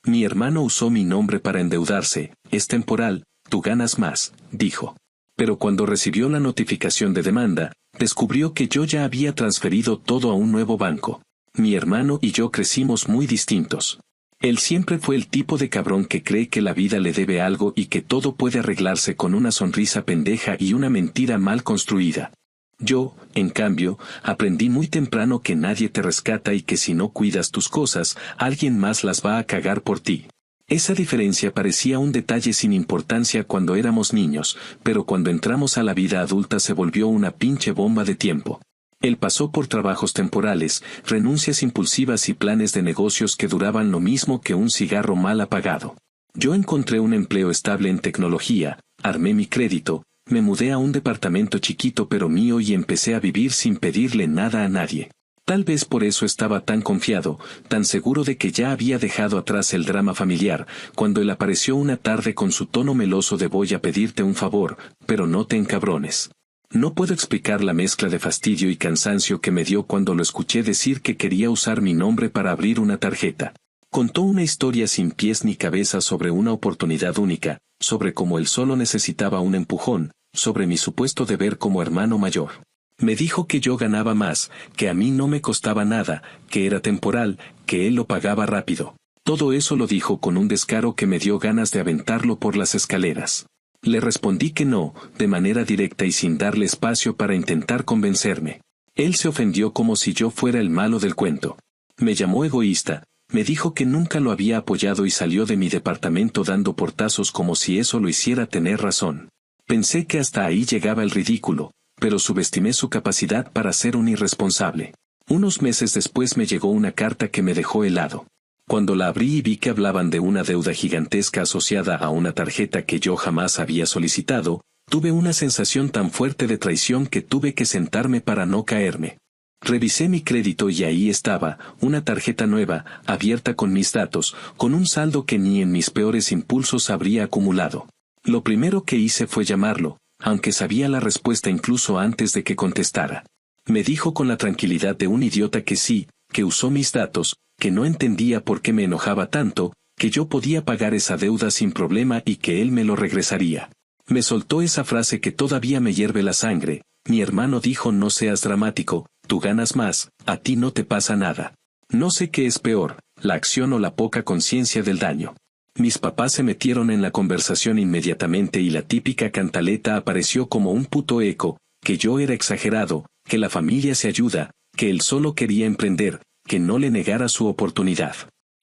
Mi hermano usó mi nombre para endeudarse, es temporal, tú ganas más, dijo. Pero cuando recibió la notificación de demanda, descubrió que yo ya había transferido todo a un nuevo banco. Mi hermano y yo crecimos muy distintos. Él siempre fue el tipo de cabrón que cree que la vida le debe algo y que todo puede arreglarse con una sonrisa pendeja y una mentira mal construida. Yo, en cambio, aprendí muy temprano que nadie te rescata y que si no cuidas tus cosas, alguien más las va a cagar por ti. Esa diferencia parecía un detalle sin importancia cuando éramos niños, pero cuando entramos a la vida adulta se volvió una pinche bomba de tiempo. Él pasó por trabajos temporales, renuncias impulsivas y planes de negocios que duraban lo mismo que un cigarro mal apagado. Yo encontré un empleo estable en tecnología, armé mi crédito, me mudé a un departamento chiquito pero mío y empecé a vivir sin pedirle nada a nadie. Tal vez por eso estaba tan confiado, tan seguro de que ya había dejado atrás el drama familiar, cuando él apareció una tarde con su tono meloso de voy a pedirte un favor, pero no te encabrones. No puedo explicar la mezcla de fastidio y cansancio que me dio cuando lo escuché decir que quería usar mi nombre para abrir una tarjeta. Contó una historia sin pies ni cabeza sobre una oportunidad única, sobre cómo él solo necesitaba un empujón, sobre mi supuesto deber como hermano mayor. Me dijo que yo ganaba más, que a mí no me costaba nada, que era temporal, que él lo pagaba rápido. Todo eso lo dijo con un descaro que me dio ganas de aventarlo por las escaleras. Le respondí que no, de manera directa y sin darle espacio para intentar convencerme. Él se ofendió como si yo fuera el malo del cuento. Me llamó egoísta, me dijo que nunca lo había apoyado y salió de mi departamento dando portazos como si eso lo hiciera tener razón. Pensé que hasta ahí llegaba el ridículo, pero subestimé su capacidad para ser un irresponsable. Unos meses después me llegó una carta que me dejó helado. Cuando la abrí y vi que hablaban de una deuda gigantesca asociada a una tarjeta que yo jamás había solicitado, tuve una sensación tan fuerte de traición que tuve que sentarme para no caerme. Revisé mi crédito y ahí estaba, una tarjeta nueva, abierta con mis datos, con un saldo que ni en mis peores impulsos habría acumulado. Lo primero que hice fue llamarlo, aunque sabía la respuesta incluso antes de que contestara. Me dijo con la tranquilidad de un idiota que sí, que usó mis datos, que no entendía por qué me enojaba tanto, que yo podía pagar esa deuda sin problema y que él me lo regresaría. Me soltó esa frase que todavía me hierve la sangre. Mi hermano dijo no seas dramático, tú ganas más, a ti no te pasa nada. No sé qué es peor, la acción o la poca conciencia del daño. Mis papás se metieron en la conversación inmediatamente y la típica cantaleta apareció como un puto eco, que yo era exagerado, que la familia se ayuda, que él solo quería emprender, que no le negara su oportunidad.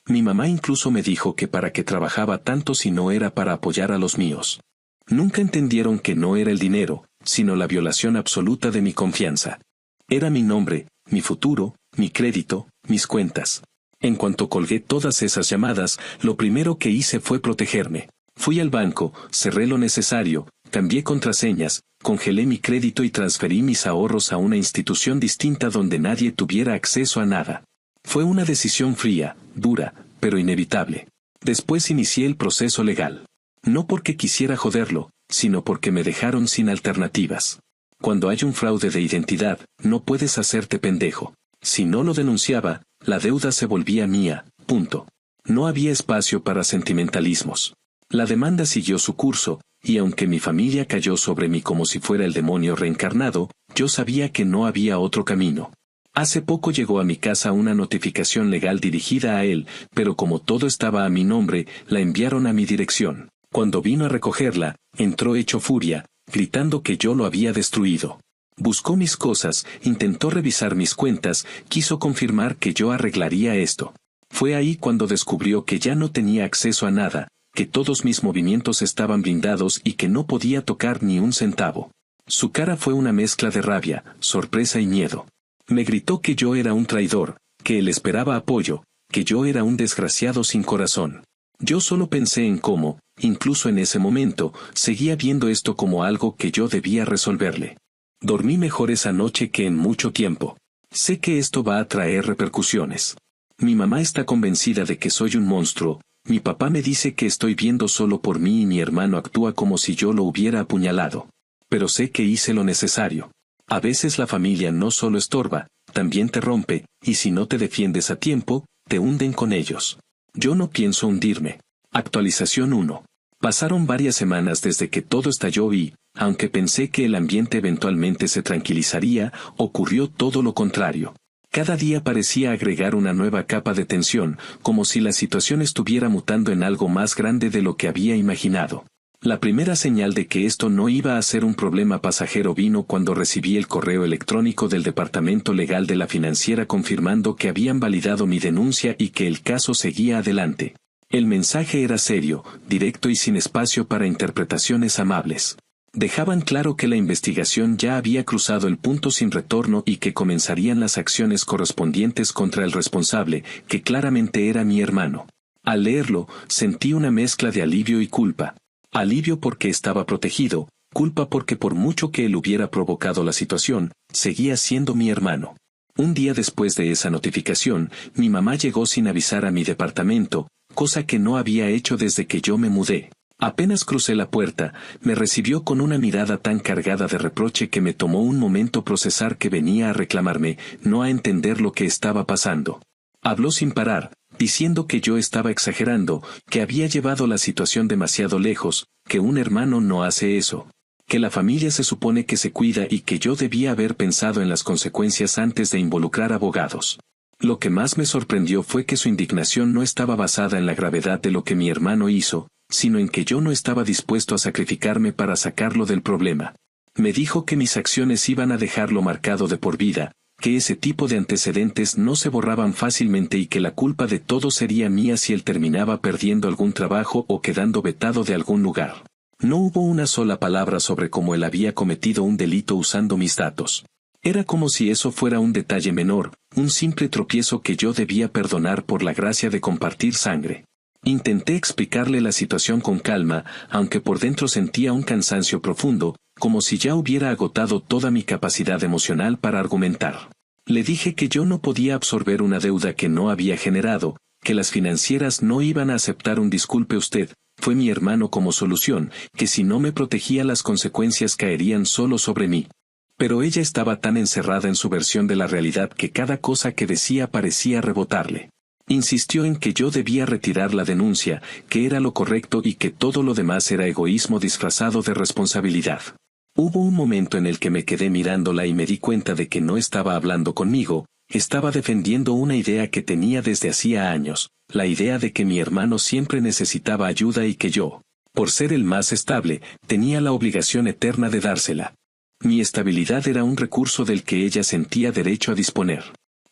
Mi mamá incluso me dijo que para qué trabajaba tanto si no era para apoyar a los míos. Nunca entendieron que no era el dinero, sino la violación absoluta de mi confianza. Era mi nombre, mi futuro, mi crédito, mis cuentas. En cuanto colgué todas esas llamadas, lo primero que hice fue protegerme. Fui al banco, cerré lo necesario, cambié contraseñas, congelé mi crédito y transferí mis ahorros a una institución distinta donde nadie tuviera acceso a nada. Fue una decisión fría, dura, pero inevitable. Después inicié el proceso legal. No porque quisiera joderlo, sino porque me dejaron sin alternativas. Cuando hay un fraude de identidad, no puedes hacerte pendejo. Si no lo denunciaba, la deuda se volvía mía, punto. No había espacio para sentimentalismos. La demanda siguió su curso, y aunque mi familia cayó sobre mí como si fuera el demonio reencarnado, yo sabía que no había otro camino. Hace poco llegó a mi casa una notificación legal dirigida a él, pero como todo estaba a mi nombre, la enviaron a mi dirección. Cuando vino a recogerla, entró hecho furia, gritando que yo lo había destruido. Buscó mis cosas, intentó revisar mis cuentas, quiso confirmar que yo arreglaría esto. Fue ahí cuando descubrió que ya no tenía acceso a nada, que todos mis movimientos estaban blindados y que no podía tocar ni un centavo. Su cara fue una mezcla de rabia, sorpresa y miedo. Me gritó que yo era un traidor, que él esperaba apoyo, que yo era un desgraciado sin corazón. Yo solo pensé en cómo, incluso en ese momento, seguía viendo esto como algo que yo debía resolverle. Dormí mejor esa noche que en mucho tiempo. Sé que esto va a traer repercusiones. Mi mamá está convencida de que soy un monstruo, mi papá me dice que estoy viendo solo por mí y mi hermano actúa como si yo lo hubiera apuñalado. Pero sé que hice lo necesario. A veces la familia no solo estorba, también te rompe, y si no te defiendes a tiempo, te hunden con ellos. Yo no pienso hundirme. Actualización 1. Pasaron varias semanas desde que todo estalló y, aunque pensé que el ambiente eventualmente se tranquilizaría, ocurrió todo lo contrario. Cada día parecía agregar una nueva capa de tensión, como si la situación estuviera mutando en algo más grande de lo que había imaginado. La primera señal de que esto no iba a ser un problema pasajero vino cuando recibí el correo electrónico del departamento legal de la financiera confirmando que habían validado mi denuncia y que el caso seguía adelante. El mensaje era serio, directo y sin espacio para interpretaciones amables. Dejaban claro que la investigación ya había cruzado el punto sin retorno y que comenzarían las acciones correspondientes contra el responsable, que claramente era mi hermano. Al leerlo, sentí una mezcla de alivio y culpa. Alivio porque estaba protegido, culpa porque por mucho que él hubiera provocado la situación, seguía siendo mi hermano. Un día después de esa notificación, mi mamá llegó sin avisar a mi departamento, cosa que no había hecho desde que yo me mudé. Apenas crucé la puerta, me recibió con una mirada tan cargada de reproche que me tomó un momento procesar que venía a reclamarme, no a entender lo que estaba pasando. Habló sin parar, diciendo que yo estaba exagerando, que había llevado la situación demasiado lejos, que un hermano no hace eso, que la familia se supone que se cuida y que yo debía haber pensado en las consecuencias antes de involucrar abogados. Lo que más me sorprendió fue que su indignación no estaba basada en la gravedad de lo que mi hermano hizo, sino en que yo no estaba dispuesto a sacrificarme para sacarlo del problema. Me dijo que mis acciones iban a dejarlo marcado de por vida, que ese tipo de antecedentes no se borraban fácilmente y que la culpa de todo sería mía si él terminaba perdiendo algún trabajo o quedando vetado de algún lugar. No hubo una sola palabra sobre cómo él había cometido un delito usando mis datos. Era como si eso fuera un detalle menor, un simple tropiezo que yo debía perdonar por la gracia de compartir sangre. Intenté explicarle la situación con calma, aunque por dentro sentía un cansancio profundo, como si ya hubiera agotado toda mi capacidad emocional para argumentar. Le dije que yo no podía absorber una deuda que no había generado, que las financieras no iban a aceptar un disculpe usted, fue mi hermano como solución, que si no me protegía las consecuencias caerían solo sobre mí. Pero ella estaba tan encerrada en su versión de la realidad que cada cosa que decía parecía rebotarle. Insistió en que yo debía retirar la denuncia, que era lo correcto y que todo lo demás era egoísmo disfrazado de responsabilidad. Hubo un momento en el que me quedé mirándola y me di cuenta de que no estaba hablando conmigo, estaba defendiendo una idea que tenía desde hacía años, la idea de que mi hermano siempre necesitaba ayuda y que yo, por ser el más estable, tenía la obligación eterna de dársela. Mi estabilidad era un recurso del que ella sentía derecho a disponer.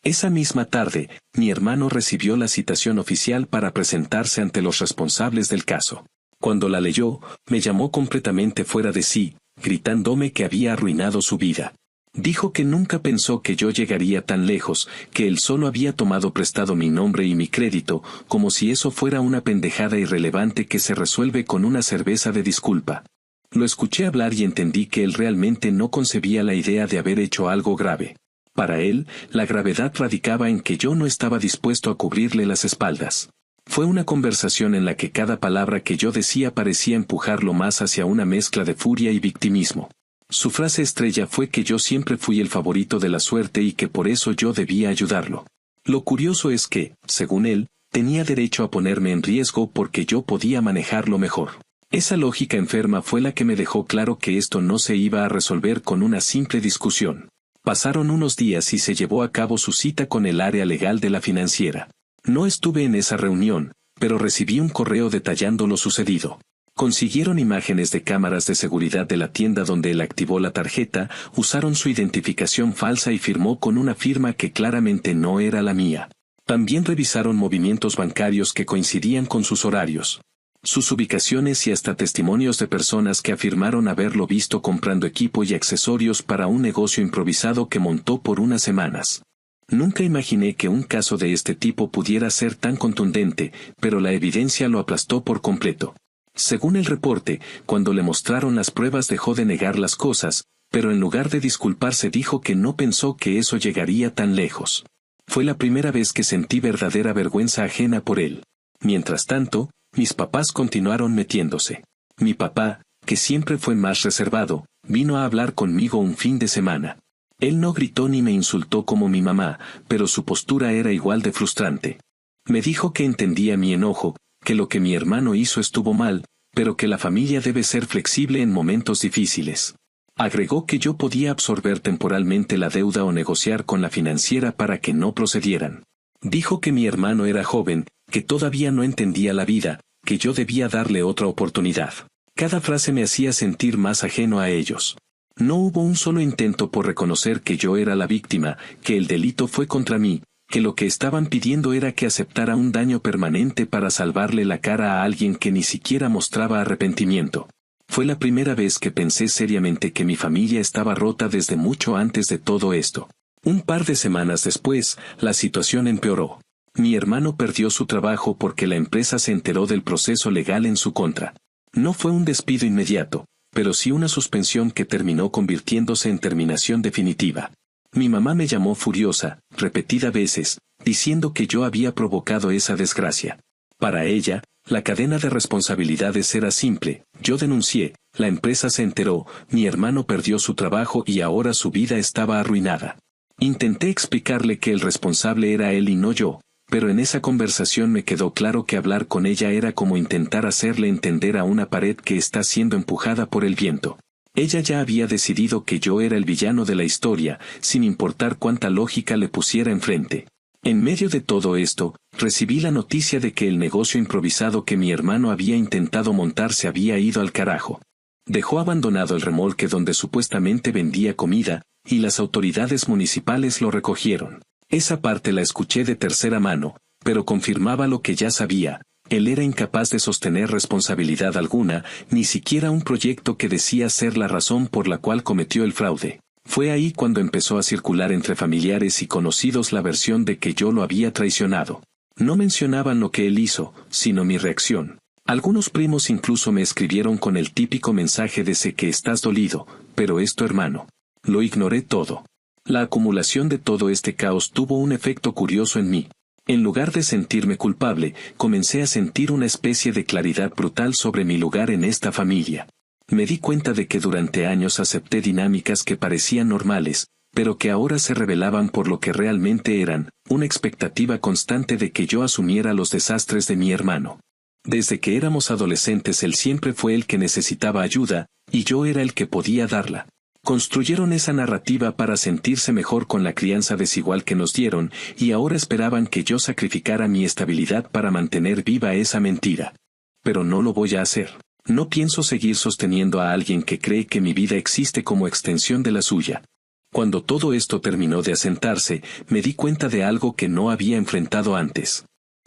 Esa misma tarde, mi hermano recibió la citación oficial para presentarse ante los responsables del caso. Cuando la leyó, me llamó completamente fuera de sí, gritándome que había arruinado su vida. Dijo que nunca pensó que yo llegaría tan lejos, que él solo había tomado prestado mi nombre y mi crédito, como si eso fuera una pendejada irrelevante que se resuelve con una cerveza de disculpa. Lo escuché hablar y entendí que él realmente no concebía la idea de haber hecho algo grave. Para él, la gravedad radicaba en que yo no estaba dispuesto a cubrirle las espaldas. Fue una conversación en la que cada palabra que yo decía parecía empujarlo más hacia una mezcla de furia y victimismo. Su frase estrella fue que yo siempre fui el favorito de la suerte y que por eso yo debía ayudarlo. Lo curioso es que, según él, tenía derecho a ponerme en riesgo porque yo podía manejarlo mejor. Esa lógica enferma fue la que me dejó claro que esto no se iba a resolver con una simple discusión. Pasaron unos días y se llevó a cabo su cita con el área legal de la financiera. No estuve en esa reunión, pero recibí un correo detallando lo sucedido. Consiguieron imágenes de cámaras de seguridad de la tienda donde él activó la tarjeta, usaron su identificación falsa y firmó con una firma que claramente no era la mía. También revisaron movimientos bancarios que coincidían con sus horarios. Sus ubicaciones y hasta testimonios de personas que afirmaron haberlo visto comprando equipo y accesorios para un negocio improvisado que montó por unas semanas. Nunca imaginé que un caso de este tipo pudiera ser tan contundente, pero la evidencia lo aplastó por completo. Según el reporte, cuando le mostraron las pruebas dejó de negar las cosas, pero en lugar de disculparse dijo que no pensó que eso llegaría tan lejos. Fue la primera vez que sentí verdadera vergüenza ajena por él. Mientras tanto, mis papás continuaron metiéndose. Mi papá, que siempre fue más reservado, vino a hablar conmigo un fin de semana. Él no gritó ni me insultó como mi mamá, pero su postura era igual de frustrante. Me dijo que entendía mi enojo, que lo que mi hermano hizo estuvo mal, pero que la familia debe ser flexible en momentos difíciles. Agregó que yo podía absorber temporalmente la deuda o negociar con la financiera para que no procedieran. Dijo que mi hermano era joven, que todavía no entendía la vida, que yo debía darle otra oportunidad. Cada frase me hacía sentir más ajeno a ellos. No hubo un solo intento por reconocer que yo era la víctima, que el delito fue contra mí, que lo que estaban pidiendo era que aceptara un daño permanente para salvarle la cara a alguien que ni siquiera mostraba arrepentimiento. Fue la primera vez que pensé seriamente que mi familia estaba rota desde mucho antes de todo esto. Un par de semanas después, la situación empeoró. Mi hermano perdió su trabajo porque la empresa se enteró del proceso legal en su contra. No fue un despido inmediato, pero sí una suspensión que terminó convirtiéndose en terminación definitiva. Mi mamá me llamó furiosa, repetidas veces, diciendo que yo había provocado esa desgracia. Para ella, la cadena de responsabilidades era simple: yo denuncié, la empresa se enteró, mi hermano perdió su trabajo y ahora su vida estaba arruinada. Intenté explicarle que el responsable era él y no yo, pero en esa conversación me quedó claro que hablar con ella era como intentar hacerle entender a una pared que está siendo empujada por el viento. Ella ya había decidido que yo era el villano de la historia, sin importar cuánta lógica le pusiera enfrente. En medio de todo esto, recibí la noticia de que el negocio improvisado que mi hermano había intentado montar se había ido al carajo. Dejó abandonado el remolque donde supuestamente vendía comida, y las autoridades municipales lo recogieron. Esa parte la escuché de tercera mano, pero confirmaba lo que ya sabía: él era incapaz de sostener responsabilidad alguna, ni siquiera un proyecto que decía ser la razón por la cual cometió el fraude. Fue ahí cuando empezó a circular entre familiares y conocidos la versión de que yo lo había traicionado. No mencionaban lo que él hizo, sino mi reacción. Algunos primos incluso me escribieron con el típico mensaje de sé que estás dolido, pero es tu hermano. Lo ignoré todo. La acumulación de todo este caos tuvo un efecto curioso en mí. En lugar de sentirme culpable, comencé a sentir una especie de claridad brutal sobre mi lugar en esta familia. Me di cuenta de que durante años acepté dinámicas que parecían normales, pero que ahora se revelaban por lo que realmente eran: una expectativa constante de que yo asumiera los desastres de mi hermano. Desde que éramos adolescentes él siempre fue el que necesitaba ayuda, y yo era el que podía darla. Construyeron esa narrativa para sentirse mejor con la crianza desigual que nos dieron, y ahora esperaban que yo sacrificara mi estabilidad para mantener viva esa mentira. Pero no lo voy a hacer. No pienso seguir sosteniendo a alguien que cree que mi vida existe como extensión de la suya. Cuando todo esto terminó de asentarse, me di cuenta de algo que no había enfrentado antes.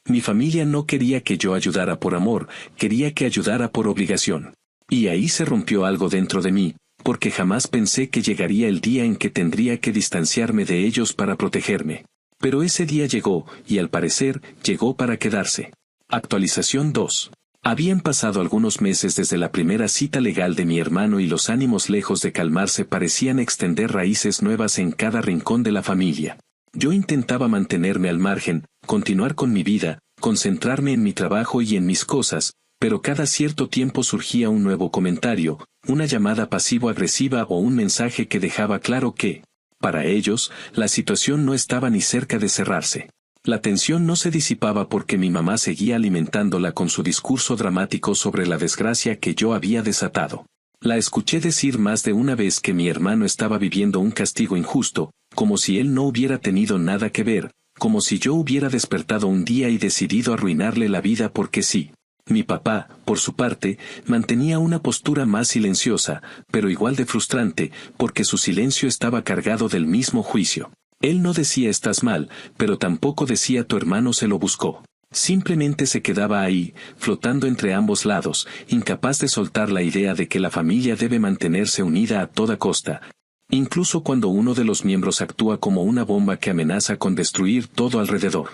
Mi familia no quería que yo ayudara por amor, quería que ayudara por obligación. Y ahí se rompió algo dentro de mí, porque jamás pensé que llegaría el día en que tendría que distanciarme de ellos para protegerme. Pero ese día llegó, y al parecer, llegó para quedarse. Actualización 2. Habían pasado algunos meses desde la primera cita legal de mi hermano y los ánimos, lejos de calmarse, parecían extender raíces nuevas en cada rincón de la familia. Yo intentaba mantenerme al margen, continuar con mi vida, concentrarme en mi trabajo y en mis cosas, pero cada cierto tiempo surgía un nuevo comentario, una llamada pasivo-agresiva o un mensaje que dejaba claro que, para ellos, la situación no estaba ni cerca de cerrarse. La tensión no se disipaba porque mi mamá seguía alimentándola con su discurso dramático sobre la desgracia que yo había desatado. La escuché decir más de una vez que mi hermano estaba viviendo un castigo injusto, como si él no hubiera tenido nada que ver, como si yo hubiera despertado un día y decidido arruinarle la vida porque sí. Mi papá, por su parte, mantenía una postura más silenciosa, pero igual de frustrante, porque su silencio estaba cargado del mismo juicio. Él no decía estás mal, pero tampoco decía tu hermano se lo buscó. Simplemente se quedaba ahí, flotando entre ambos lados, incapaz de soltar la idea de que la familia debe mantenerse unida a toda costa, incluso cuando uno de los miembros actúa como una bomba que amenaza con destruir todo alrededor.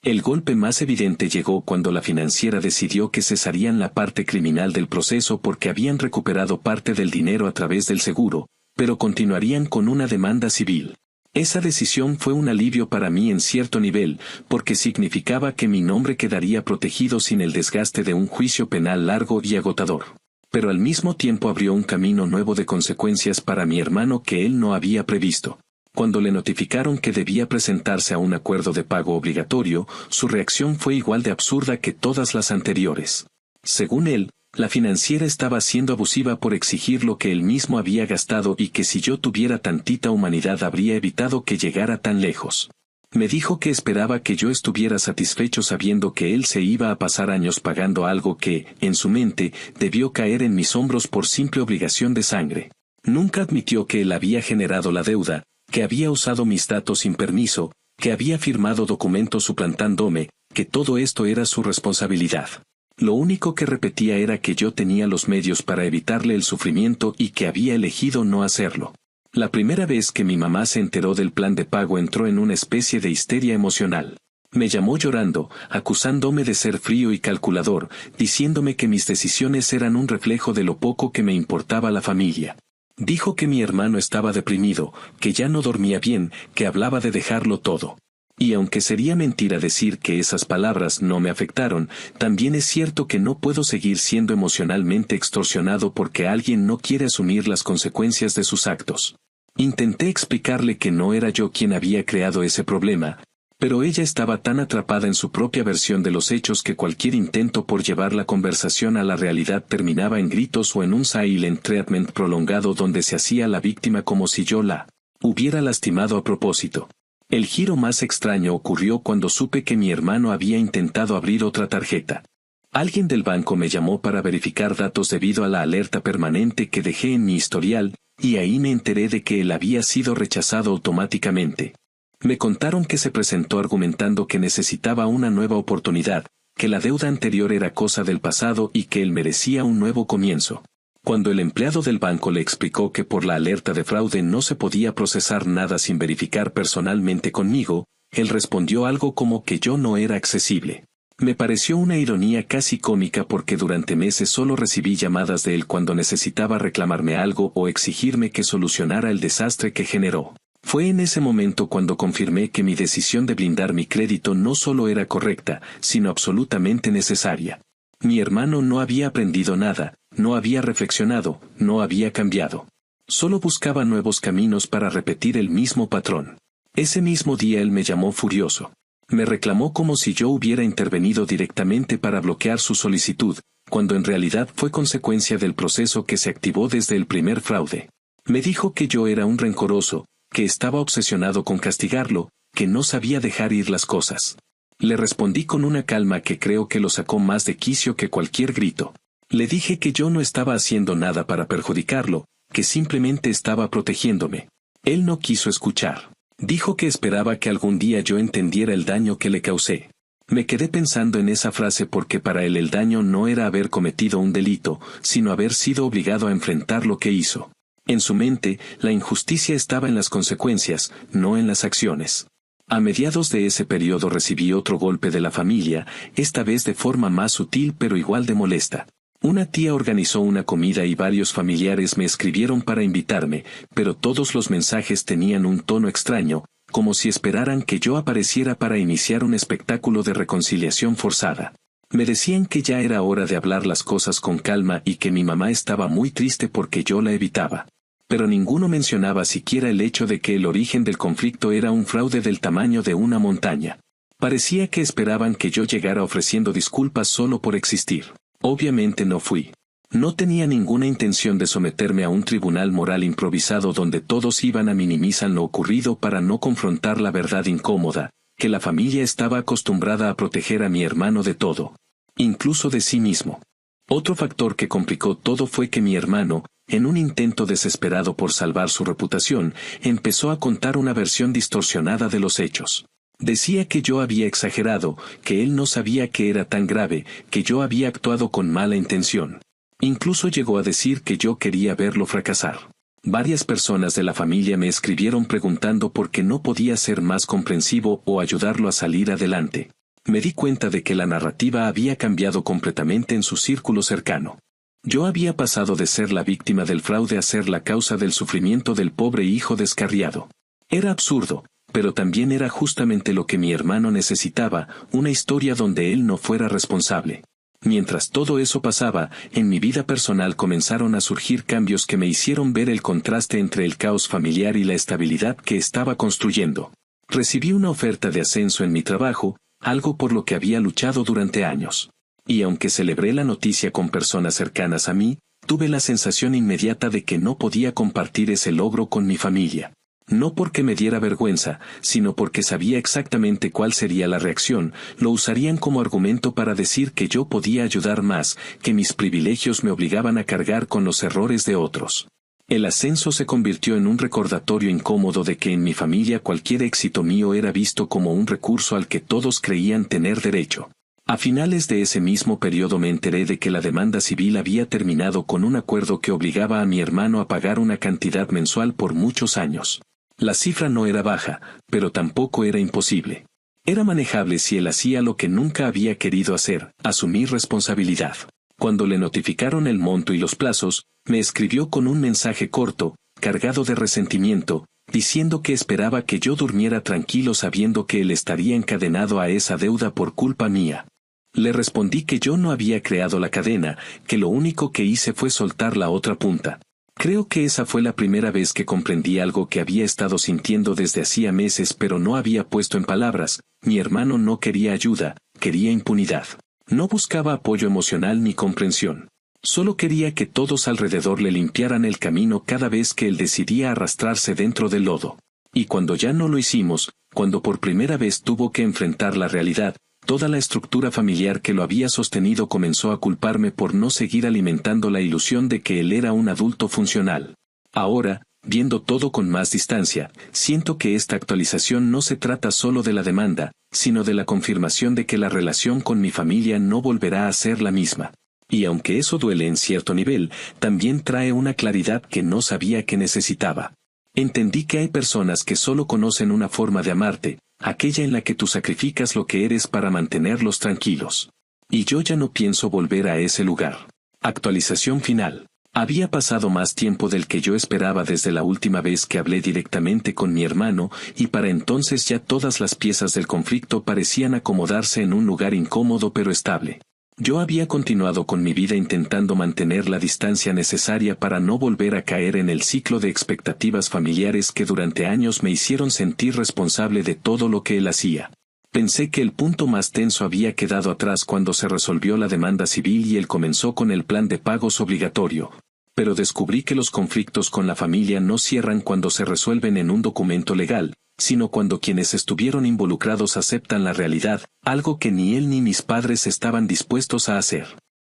El golpe más evidente llegó cuando la financiera decidió que cesarían la parte criminal del proceso porque habían recuperado parte del dinero a través del seguro, pero continuarían con una demanda civil. Esa decisión fue un alivio para mí en cierto nivel, porque significaba que mi nombre quedaría protegido sin el desgaste de un juicio penal largo y agotador. Pero al mismo tiempo abrió un camino nuevo de consecuencias para mi hermano que él no había previsto. Cuando le notificaron que debía presentarse a un acuerdo de pago obligatorio, su reacción fue igual de absurda que todas las anteriores. Según él, la financiera estaba siendo abusiva por exigir lo que él mismo había gastado y que si yo tuviera tantita humanidad habría evitado que llegara tan lejos. Me dijo que esperaba que yo estuviera satisfecho sabiendo que él se iba a pasar años pagando algo que, en su mente, debió caer en mis hombros por simple obligación de sangre. Nunca admitió que él había generado la deuda, que había usado mis datos sin permiso, que había firmado documentos suplantándome, que todo esto era su responsabilidad. Lo único que repetía era que yo tenía los medios para evitarle el sufrimiento y que había elegido no hacerlo. La primera vez que mi mamá se enteró del plan de pago entró en una especie de histeria emocional. Me llamó llorando, acusándome de ser frío y calculador, diciéndome que mis decisiones eran un reflejo de lo poco que me importaba la familia. Dijo que mi hermano estaba deprimido, que ya no dormía bien, que hablaba de dejarlo todo. Y aunque sería mentira decir que esas palabras no me afectaron, también es cierto que no puedo seguir siendo emocionalmente extorsionado porque alguien no quiere asumir las consecuencias de sus actos. Intenté explicarle que no era yo quien había creado ese problema, pero ella estaba tan atrapada en su propia versión de los hechos que cualquier intento por llevar la conversación a la realidad terminaba en gritos o en un silent treatment prolongado donde se hacía la víctima como si yo la hubiera lastimado a propósito. El giro más extraño ocurrió cuando supe que mi hermano había intentado abrir otra tarjeta. Alguien del banco me llamó para verificar datos debido a la alerta permanente que dejé en mi historial, y ahí me enteré de que él había sido rechazado automáticamente. Me contaron que se presentó argumentando que necesitaba una nueva oportunidad, que la deuda anterior era cosa del pasado y que él merecía un nuevo comienzo. Cuando el empleado del banco le explicó que por la alerta de fraude no se podía procesar nada sin verificar personalmente conmigo, él respondió algo como que yo no era accesible. Me pareció una ironía casi cómica porque durante meses solo recibí llamadas de él cuando necesitaba reclamarme algo o exigirme que solucionara el desastre que generó. Fue en ese momento cuando confirmé que mi decisión de blindar mi crédito no solo era correcta, sino absolutamente necesaria. Mi hermano no había aprendido nada, no había reflexionado, no había cambiado. Solo buscaba nuevos caminos para repetir el mismo patrón. Ese mismo día él me llamó furioso. Me reclamó como si yo hubiera intervenido directamente para bloquear su solicitud, cuando en realidad fue consecuencia del proceso que se activó desde el primer fraude. Me dijo que yo era un rencoroso, que estaba obsesionado con castigarlo, que no sabía dejar ir las cosas. Le respondí con una calma que creo que lo sacó más de quicio que cualquier grito. Le dije que yo no estaba haciendo nada para perjudicarlo, que simplemente estaba protegiéndome. Él no quiso escuchar. Dijo que esperaba que algún día yo entendiera el daño que le causé. Me quedé pensando en esa frase porque para él el daño no era haber cometido un delito, sino haber sido obligado a enfrentar lo que hizo. En su mente, la injusticia estaba en las consecuencias, no en las acciones. A mediados de ese periodo recibí otro golpe de la familia, esta vez de forma más sutil pero igual de molesta. Una tía organizó una comida y varios familiares me escribieron para invitarme, pero todos los mensajes tenían un tono extraño, como si esperaran que yo apareciera para iniciar un espectáculo de reconciliación forzada. Me decían que ya era hora de hablar las cosas con calma y que mi mamá estaba muy triste porque yo la evitaba. Pero ninguno mencionaba siquiera el hecho de que el origen del conflicto era un fraude del tamaño de una montaña. Parecía que esperaban que yo llegara ofreciendo disculpas solo por existir. Obviamente no fui. No tenía ninguna intención de someterme a un tribunal moral improvisado donde todos iban a minimizar lo ocurrido para no confrontar la verdad incómoda, que la familia estaba acostumbrada a proteger a mi hermano de todo, incluso de sí mismo. Otro factor que complicó todo fue que mi hermano, en un intento desesperado por salvar su reputación, empezó a contar una versión distorsionada de los hechos. Decía que yo había exagerado, que él no sabía que era tan grave, que yo había actuado con mala intención. Incluso llegó a decir que yo quería verlo fracasar. Varias personas de la familia me escribieron preguntando por qué no podía ser más comprensivo o ayudarlo a salir adelante. Me di cuenta de que la narrativa había cambiado completamente en su círculo cercano. Yo había pasado de ser la víctima del fraude a ser la causa del sufrimiento del pobre hijo descarriado. Era absurdo, pero también era justamente lo que mi hermano necesitaba, una historia donde él no fuera responsable. Mientras todo eso pasaba, en mi vida personal comenzaron a surgir cambios que me hicieron ver el contraste entre el caos familiar y la estabilidad que estaba construyendo. Recibí una oferta de ascenso en mi trabajo, algo por lo que había luchado durante años. Y aunque celebré la noticia con personas cercanas a mí, tuve la sensación inmediata de que no podía compartir ese logro con mi familia. No porque me diera vergüenza, sino porque sabía exactamente cuál sería la reacción, lo usarían como argumento para decir que yo podía ayudar más, que mis privilegios me obligaban a cargar con los errores de otros. El ascenso se convirtió en un recordatorio incómodo de que en mi familia cualquier éxito mío era visto como un recurso al que todos creían tener derecho. A finales de ese mismo periodo me enteré de que la demanda civil había terminado con un acuerdo que obligaba a mi hermano a pagar una cantidad mensual por muchos años. La cifra no era baja, pero tampoco era imposible. Era manejable si él hacía lo que nunca había querido hacer, asumir responsabilidad. Cuando le notificaron el monto y los plazos, me escribió con un mensaje corto, cargado de resentimiento, diciendo que esperaba que yo durmiera tranquilo sabiendo que él estaría encadenado a esa deuda por culpa mía. Le respondí que yo no había creado la cadena, que lo único que hice fue soltar la otra punta. Creo que esa fue la primera vez que comprendí algo que había estado sintiendo desde hacía meses pero no había puesto en palabras. Mi hermano no quería ayuda, quería impunidad. No buscaba apoyo emocional ni comprensión. Solo quería que todos alrededor le limpiaran el camino cada vez que él decidía arrastrarse dentro del lodo. Y cuando ya no lo hicimos, cuando por primera vez tuvo que enfrentar la realidad, toda la estructura familiar que lo había sostenido comenzó a culparme por no seguir alimentando la ilusión de que él era un adulto funcional. Ahora, viendo todo con más distancia, siento que esta actualización no se trata solo de la demanda, sino de la confirmación de que la relación con mi familia no volverá a ser la misma. Y aunque eso duele en cierto nivel, también trae una claridad que no sabía que necesitaba. Entendí que hay personas que solo conocen una forma de amarte, aquella en la que tú sacrificas lo que eres para mantenerlos tranquilos. Y yo ya no pienso volver a ese lugar. Actualización final. Había pasado más tiempo del que yo esperaba desde la última vez que hablé directamente con mi hermano, y para entonces ya todas las piezas del conflicto parecían acomodarse en un lugar incómodo pero estable. Yo había continuado con mi vida intentando mantener la distancia necesaria para no volver a caer en el ciclo de expectativas familiares que durante años me hicieron sentir responsable de todo lo que él hacía. Pensé que el punto más tenso había quedado atrás cuando se resolvió la demanda civil y él comenzó con el plan de pagos obligatorio. Pero descubrí que los conflictos con la familia no cierran cuando se resuelven en un documento legal, sino cuando quienes estuvieron involucrados aceptan la realidad, algo que ni él ni mis padres estaban dispuestos a hacer.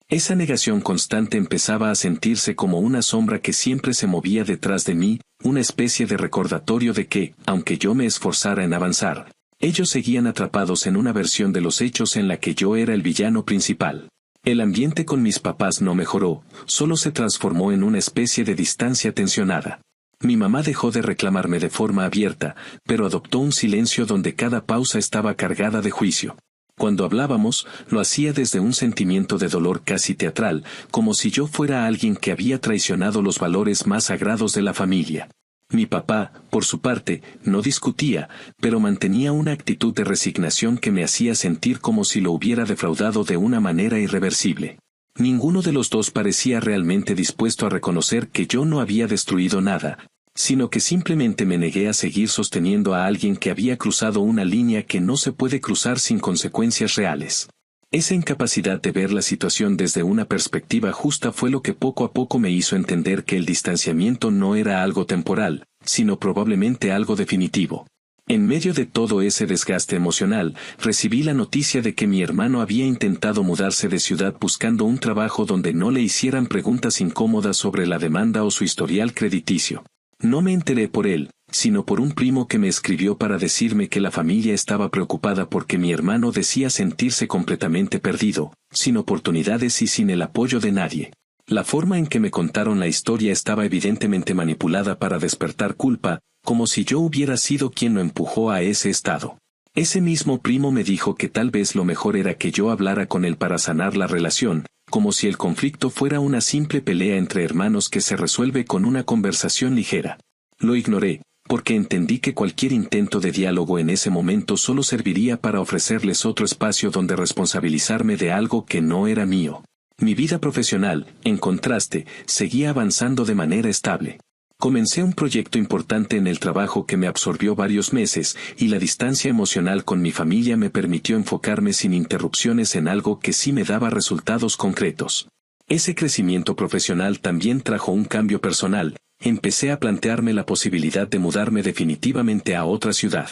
Esa negación constante empezaba a sentirse como una sombra que siempre se movía detrás de mí, una especie de recordatorio de que, aunque yo me esforzara en avanzar, ellos seguían atrapados en una versión de los hechos en la que yo era el villano principal. El ambiente con mis papás no mejoró, solo se transformó en una especie de distancia tensionada. Mi mamá dejó de reclamarme de forma abierta, pero adoptó un silencio donde cada pausa estaba cargada de juicio. Cuando hablábamos, lo hacía desde un sentimiento de dolor casi teatral, como si yo fuera alguien que había traicionado los valores más sagrados de la familia. Mi papá, por su parte, no discutía, pero mantenía una actitud de resignación que me hacía sentir como si lo hubiera defraudado de una manera irreversible. Ninguno de los dos parecía realmente dispuesto a reconocer que yo no había destruido nada, sino que simplemente me negué a seguir sosteniendo a alguien que había cruzado una línea que no se puede cruzar sin consecuencias reales. Esa incapacidad de ver la situación desde una perspectiva justa fue lo que poco a poco me hizo entender que el distanciamiento no era algo temporal, sino probablemente algo definitivo. En medio de todo ese desgaste emocional, recibí la noticia de que mi hermano había intentado mudarse de ciudad buscando un trabajo donde no le hicieran preguntas incómodas sobre la demanda o su historial crediticio. No me enteré por él, sino por un primo que me escribió para decirme que la familia estaba preocupada porque mi hermano decía sentirse completamente perdido, sin oportunidades y sin el apoyo de nadie. La forma en que me contaron la historia estaba evidentemente manipulada para despertar culpa, como si yo hubiera sido quien lo empujó a ese estado. Ese mismo primo me dijo que tal vez lo mejor era que yo hablara con él para sanar la relación, como si el conflicto fuera una simple pelea entre hermanos que se resuelve con una conversación ligera. Lo ignoré, porque entendí que cualquier intento de diálogo en ese momento solo serviría para ofrecerles otro espacio donde responsabilizarme de algo que no era mío. Mi vida profesional, en contraste, seguía avanzando de manera estable. Comencé un proyecto importante en el trabajo que me absorbió varios meses, y la distancia emocional con mi familia me permitió enfocarme sin interrupciones en algo que sí me daba resultados concretos. Ese crecimiento profesional también trajo un cambio personal. Empecé a plantearme la posibilidad de mudarme definitivamente a otra ciudad.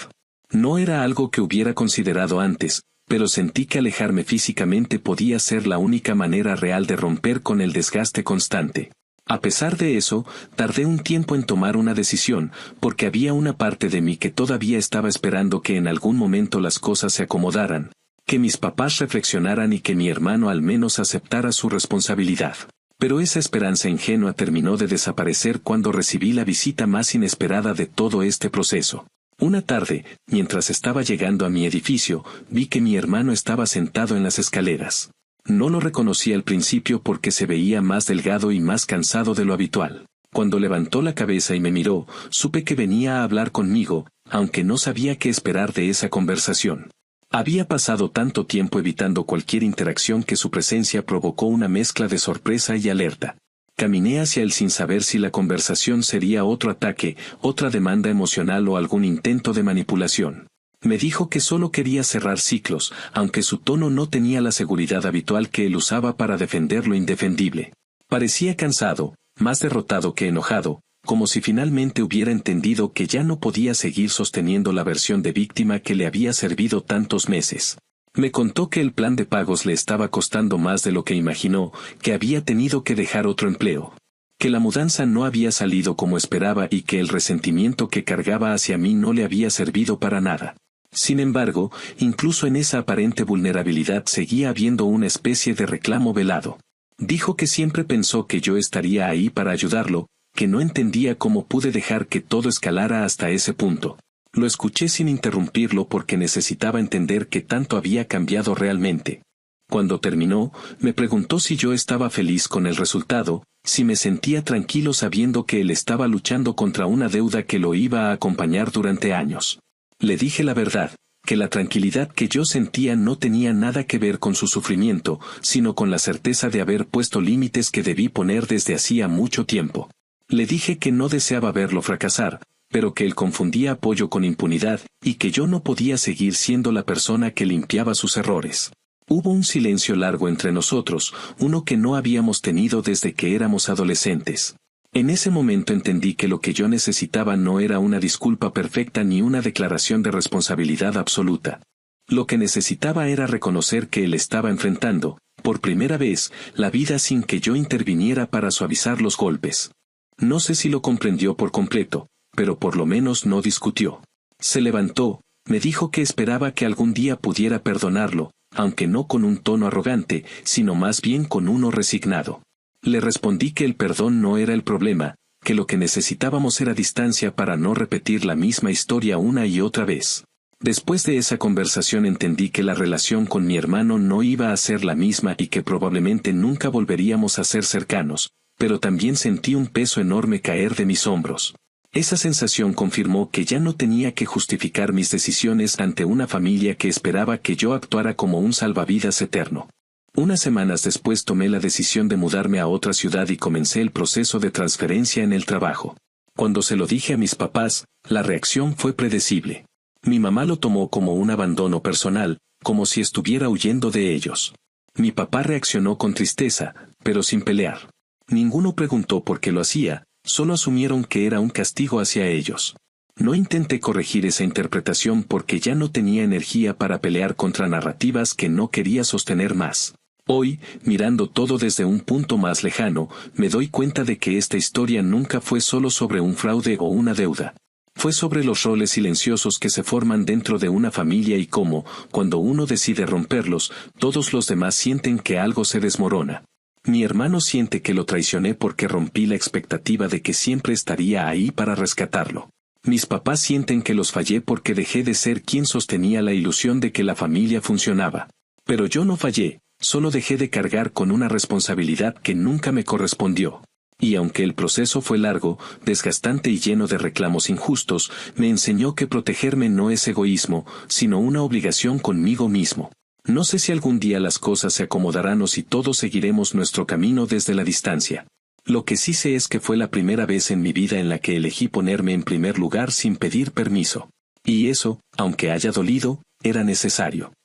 No era algo que hubiera considerado antes, pero sentí que alejarme físicamente podía ser la única manera real de romper con el desgaste constante. A pesar de eso, tardé un tiempo en tomar una decisión, porque había una parte de mí que todavía estaba esperando que en algún momento las cosas se acomodaran, que mis papás reflexionaran y que mi hermano al menos aceptara su responsabilidad. Pero esa esperanza ingenua terminó de desaparecer cuando recibí la visita más inesperada de todo este proceso. Una tarde, mientras estaba llegando a mi edificio, vi que mi hermano estaba sentado en las escaleras. No lo reconocí al principio porque se veía más delgado y más cansado de lo habitual. Cuando levantó la cabeza y me miró, supe que venía a hablar conmigo, aunque no sabía qué esperar de esa conversación. Había pasado tanto tiempo evitando cualquier interacción que su presencia provocó una mezcla de sorpresa y alerta. Caminé hacia él sin saber si la conversación sería otro ataque, otra demanda emocional o algún intento de manipulación. Me dijo que solo quería cerrar ciclos, aunque su tono no tenía la seguridad habitual que él usaba para defender lo indefendible. Parecía cansado, más derrotado que enojado, como si finalmente hubiera entendido que ya no podía seguir sosteniendo la versión de víctima que le había servido tantos meses. Me contó que el plan de pagos le estaba costando más de lo que imaginó, que había tenido que dejar otro empleo, que la mudanza no había salido como esperaba y que el resentimiento que cargaba hacia mí no le había servido para nada. Sin embargo, incluso en esa aparente vulnerabilidad seguía habiendo una especie de reclamo velado. Dijo que siempre pensó que yo estaría ahí para ayudarlo, que no entendía cómo pude dejar que todo escalara hasta ese punto. Lo escuché sin interrumpirlo porque necesitaba entender qué tanto había cambiado realmente. Cuando terminó, me preguntó si yo estaba feliz con el resultado, si me sentía tranquilo sabiendo que él estaba luchando contra una deuda que lo iba a acompañar durante años. Le dije la verdad, que la tranquilidad que yo sentía no tenía nada que ver con su sufrimiento, sino con la certeza de haber puesto límites que debí poner desde hacía mucho tiempo. Le dije que no deseaba verlo fracasar, pero que él confundía apoyo con impunidad, y que yo no podía seguir siendo la persona que limpiaba sus errores. Hubo un silencio largo entre nosotros, uno que no habíamos tenido desde que éramos adolescentes. En ese momento entendí que lo que yo necesitaba no era una disculpa perfecta ni una declaración de responsabilidad absoluta. Lo que necesitaba era reconocer que él estaba enfrentando, por primera vez, la vida sin que yo interviniera para suavizar los golpes. No sé si lo comprendió por completo, pero por lo menos no discutió. Se levantó, me dijo que esperaba que algún día pudiera perdonarlo, aunque no con un tono arrogante, sino más bien con uno resignado. Le respondí que el perdón no era el problema, que lo que necesitábamos era distancia para no repetir la misma historia una y otra vez. Después de esa conversación entendí que la relación con mi hermano no iba a ser la misma y que probablemente nunca volveríamos a ser cercanos, pero también sentí un peso enorme caer de mis hombros. Esa sensación confirmó que ya no tenía que justificar mis decisiones ante una familia que esperaba que yo actuara como un salvavidas eterno. Unas semanas después tomé la decisión de mudarme a otra ciudad y comencé el proceso de transferencia en el trabajo. Cuando se lo dije a mis papás, la reacción fue predecible. Mi mamá lo tomó como un abandono personal, como si estuviera huyendo de ellos. Mi papá reaccionó con tristeza, pero sin pelear. Ninguno preguntó por qué lo hacía, solo asumieron que era un castigo hacia ellos. No intenté corregir esa interpretación porque ya no tenía energía para pelear contra narrativas que no quería sostener más. Hoy, mirando todo desde un punto más lejano, me doy cuenta de que esta historia nunca fue solo sobre un fraude o una deuda. Fue sobre los roles silenciosos que se forman dentro de una familia y cómo, cuando uno decide romperlos, todos los demás sienten que algo se desmorona. Mi hermano siente que lo traicioné porque rompí la expectativa de que siempre estaría ahí para rescatarlo. Mis papás sienten que los fallé porque dejé de ser quien sostenía la ilusión de que la familia funcionaba. Pero yo no fallé, solo dejé de cargar con una responsabilidad que nunca me correspondió. Y aunque el proceso fue largo, desgastante y lleno de reclamos injustos, me enseñó que protegerme no es egoísmo, sino una obligación conmigo mismo. No sé si algún día las cosas se acomodarán o si todos seguiremos nuestro camino desde la distancia. Lo que sí sé es que fue la primera vez en mi vida en la que elegí ponerme en primer lugar sin pedir permiso. Y eso, aunque haya dolido, era necesario.